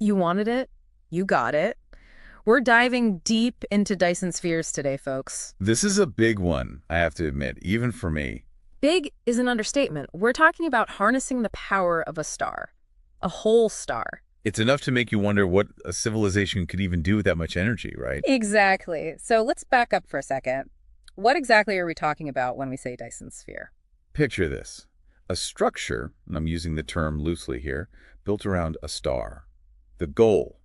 You wanted it, you got it. We're diving deep into Dyson Spheres today, folks. This is a big one, I have to admit, even for me. Big is an understatement. We're talking about harnessing the power of a star, a whole star. It's enough to make you wonder what a civilization could even do with that much energy, right? Exactly. So let's back up for a second. What exactly are we talking about when we say Dyson Sphere? Picture this. A structure, and I'm using the term loosely here, built around a star. The goal,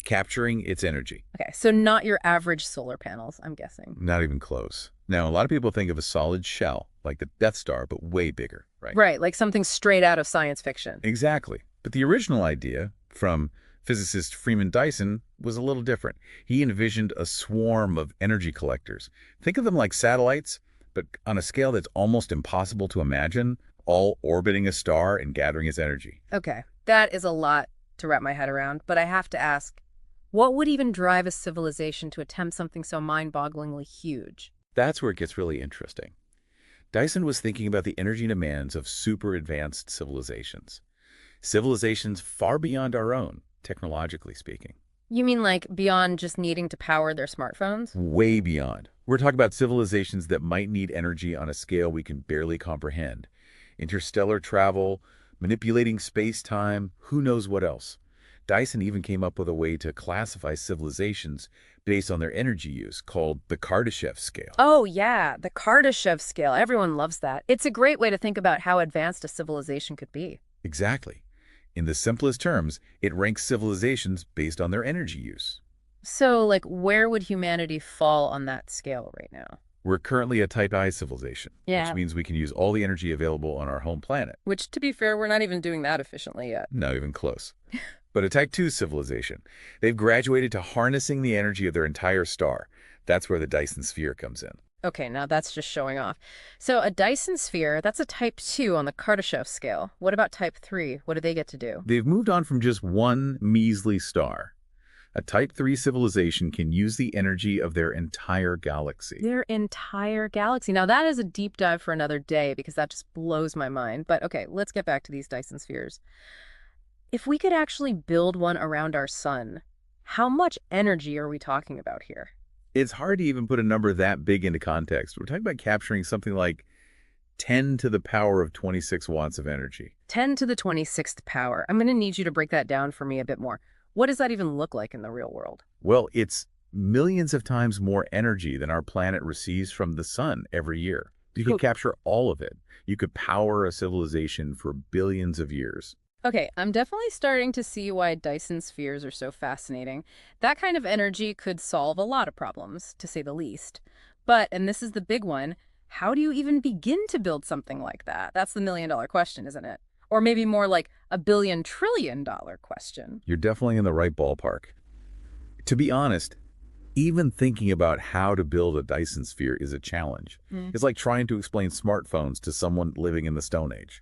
capturing its energy. Okay, so not your average solar panels, I'm guessing. Not even close. Now, a lot of people think of a solid shell, like the Death Star, but way bigger, right? Right, like something straight out of science fiction. Exactly. But the original idea from physicist Freeman Dyson was a little different. He envisioned a swarm of energy collectors. Think of them like satellites, but on a scale that's almost impossible to imagine, all orbiting a star and gathering its energy. Okay, that is a lot to wrap my head around, but I have to ask, what would even drive a civilization to attempt something so mind-bogglingly huge? That's where it gets really interesting. Dyson was thinking about the energy demands of super advanced civilizations. Civilizations far beyond our own, technologically speaking. You mean like beyond just needing to power their smartphones? Way beyond. We're talking about civilizations that might need energy on a scale we can barely comprehend. Interstellar travel, manipulating space-time, who knows what else. Dyson even came up with a way to classify civilizations based on their energy use, called the Kardashev scale. Oh yeah, the Kardashev scale. Everyone loves that. It's a great way to think about how advanced a civilization could be. Exactly. In the simplest terms, it ranks civilizations based on their energy use. So, like, where would humanity fall on that scale right now? We're currently a Type I civilization, Yeah. which means we can use all the energy available on our home planet. Which, to be fair, we're not even doing that efficiently yet. Not even close. But a Type II civilization, they've graduated to harnessing the energy of their entire star. That's where the Dyson Sphere comes in. Okay, now that's just showing off. So a Dyson Sphere, that's a Type 2 on the Kardashev scale. What about Type 3? What do they get to do? They've moved on from just one measly star. A Type 3 civilization can use the energy of their entire galaxy. Their entire galaxy. Now that is a deep dive for another day because that just blows my mind. But okay, let's get back to these Dyson Spheres. If we could actually build one around our sun, how much energy are we talking about here? It's hard to even put a number that big into context. We're talking about capturing something like 10 to the power of 26 watts of energy. 10 to the 26th power. I'm going to need you to break that down for me a bit more. What does that even look like in the real world? Well, it's millions of times more energy than our planet receives from the sun every year. You could capture all of it. You could power a civilization for billions of years. Okay, I'm definitely starting to see why Dyson spheres are so fascinating. That kind of energy could solve a lot of problems, to say the least. But, and this is the big one, how do you even begin to build something like that? That's the million-dollar question, isn't it? Or maybe more like a billion-trillion-dollar question. You're definitely in the right ballpark. To be honest, even thinking about how to build a Dyson sphere is a challenge. It's like trying to explain smartphones to someone living in the Stone Age.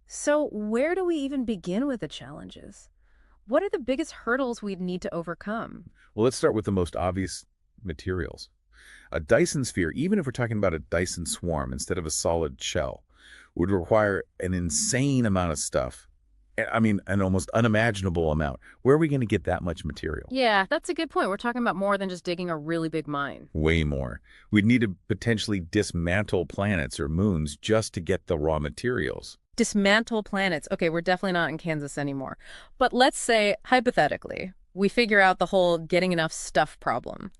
So where do we even begin with the challenges? What are the biggest hurdles we'd need to overcome? Well, let's start with the most obvious materials. A Dyson sphere, even if we're talking about a Dyson swarm instead of a solid shell, would require an insane amount of stuff. I mean, an almost unimaginable amount. Where are we going to get that much material? Yeah, that's a good point. We're talking about more than just digging a really big mine. Way more. We'd need to potentially dismantle planets or moons just to get the raw materials. Dismantle planets. Okay, we're definitely not in Kansas anymore. But let's say, hypothetically, we figure out the whole getting enough stuff problem.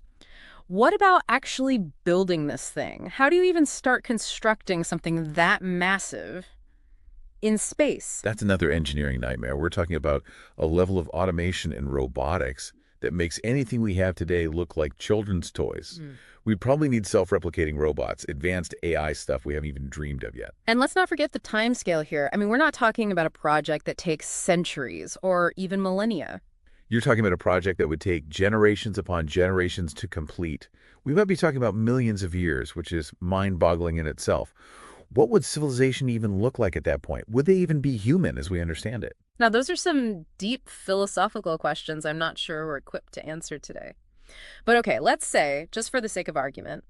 What about actually building this thing? How do you even start constructing something that massive in space? That's another engineering nightmare. We're talking about a level of automation and robotics that makes anything we have today look like children's toys. We'd probably need self-replicating robots, advanced AI stuff we haven't even dreamed of yet. And let's not forget the time scale here. I mean, we're not talking about a project that takes centuries or even millennia. You're talking about a project that would take generations upon generations to complete. We might be talking about millions of years, which is mind-boggling in itself. What would civilization even look like at that point? Would they even be human as we understand it? Now, those are some deep philosophical questions I'm not sure we're equipped to answer today. But okay, let's say, just for the sake of argument,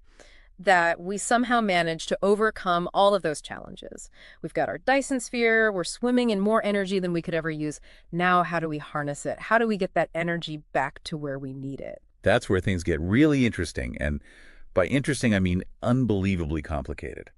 that we somehow managed to overcome all of those challenges. We've got our Dyson Sphere, we're swimming in more energy than we could ever use. Now, how do we harness it? How do we get that energy back to where we need it? That's where things get really interesting. And by interesting, I mean unbelievably complicated.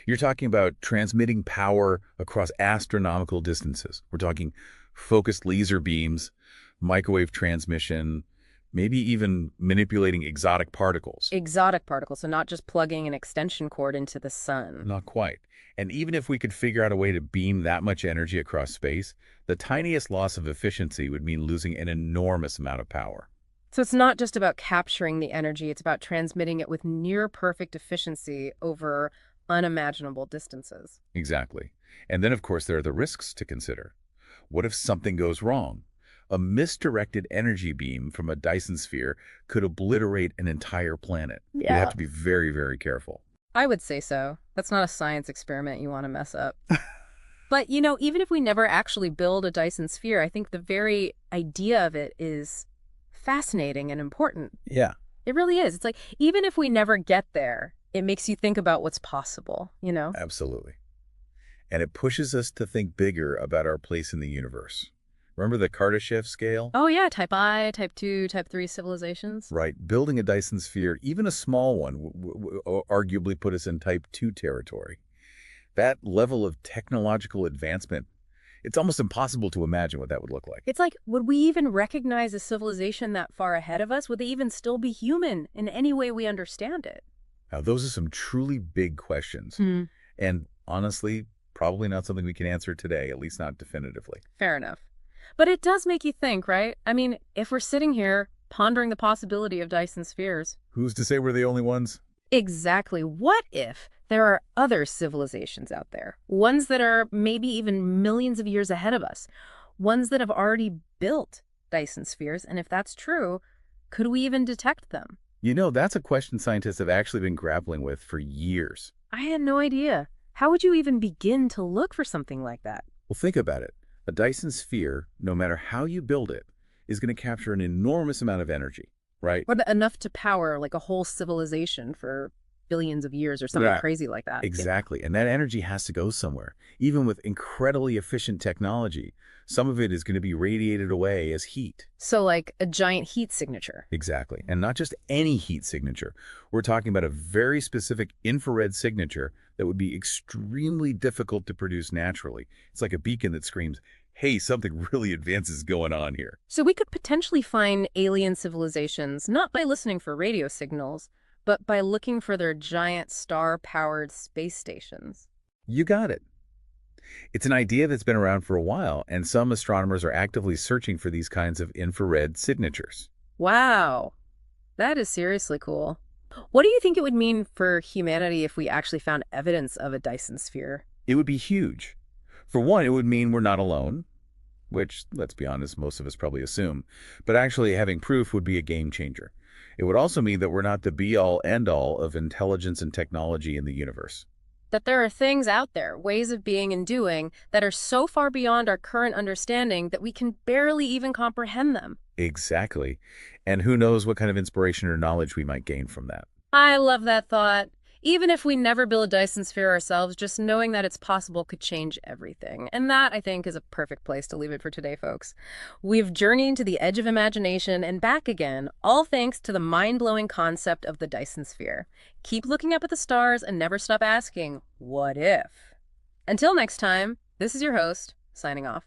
You're talking about transmitting power across astronomical distances. We're talking focused laser beams, microwave transmission, maybe even manipulating exotic particles. Exotic particles, so not just plugging an extension cord into the sun. Not quite. And even if we could figure out a way to beam that much energy across space, the tiniest loss of efficiency would mean losing an enormous amount of power. So it's not just about capturing the energy, it's about transmitting it with near perfect efficiency over unimaginable distances. Exactly. And then, of course, there are the risks to consider. What if something goes wrong? A misdirected energy beam from a Dyson sphere could obliterate an entire planet. We have Yeah. to be very, very careful. I would say so. That's not a science experiment you want to mess up. But, even if we never actually build a Dyson sphere, I think the very idea of it is fascinating and important. Yeah, It really is. It's like, even if we never get there, it makes you think about what's possible? absolutely. And it pushes us to think bigger about our place in the universe. Remember the Kardashev scale? Oh, yeah, type I, type 2, type 3 civilizations. Right. Building a Dyson sphere, even a small one, arguably put us in type 2 territory. That level of technological advancement, it's almost impossible to imagine what that would look like. It's like, would we even recognize a civilization that far ahead of us? Would they even still be human in any way we understand it? Now, those are some truly big questions. And honestly, probably not something we can answer today, at least not definitively. Fair enough. But it does make you think, right? I mean, if we're sitting here pondering the possibility of Dyson spheres, Who's to say we're the only ones? exactly what if there are other civilizations out there? Ones that are maybe even millions of years ahead of us. Ones that have already built Dyson spheres. And if that's true, could we even detect them? That's a question scientists have actually been grappling with for years. I had no idea. How would you even begin to look for something like that? Well, think about it. A Dyson sphere, no matter how you build it, is going to capture an enormous amount of energy, right? What enough to power like a whole civilization for billions of years or something Right. crazy like that. Exactly. And that energy has to go somewhere. Even with incredibly efficient technology, some of it is going to be radiated away as heat. So like a giant heat signature. Exactly. And not just any heat signature. We're talking about a very specific infrared signature that would be extremely difficult to produce naturally. It's like a beacon that screams, hey, something really advanced is going on here. So we could potentially find alien civilizations not by listening for radio signals, but by looking for their giant star-powered space stations. You got it. It's an idea that's been around for a while, and some astronomers are actively searching for these kinds of infrared signatures. Wow, that is seriously cool. What do you think it would mean for humanity if we actually found evidence of a Dyson sphere? It would be huge. For one, it would mean we're not alone, which, let's be honest, most of us probably assume. But actually having proof would be a game changer. It would also mean that we're not the be-all, end-all of intelligence and technology in the universe. That there are things out there, ways of being and doing, that are so far beyond our current understanding that we can barely even comprehend them. Exactly. And who knows what kind of inspiration or knowledge we might gain from that. I love that thought. Even if we never build a Dyson sphere ourselves, just knowing that it's possible could change everything. And that, I think, is a perfect place to leave it for today, folks. We've journeyed to the edge of imagination and back again, all thanks to the mind-blowing concept of the Dyson sphere. Keep looking up at the stars and never stop asking, what if? Until next time, this is your host, signing off.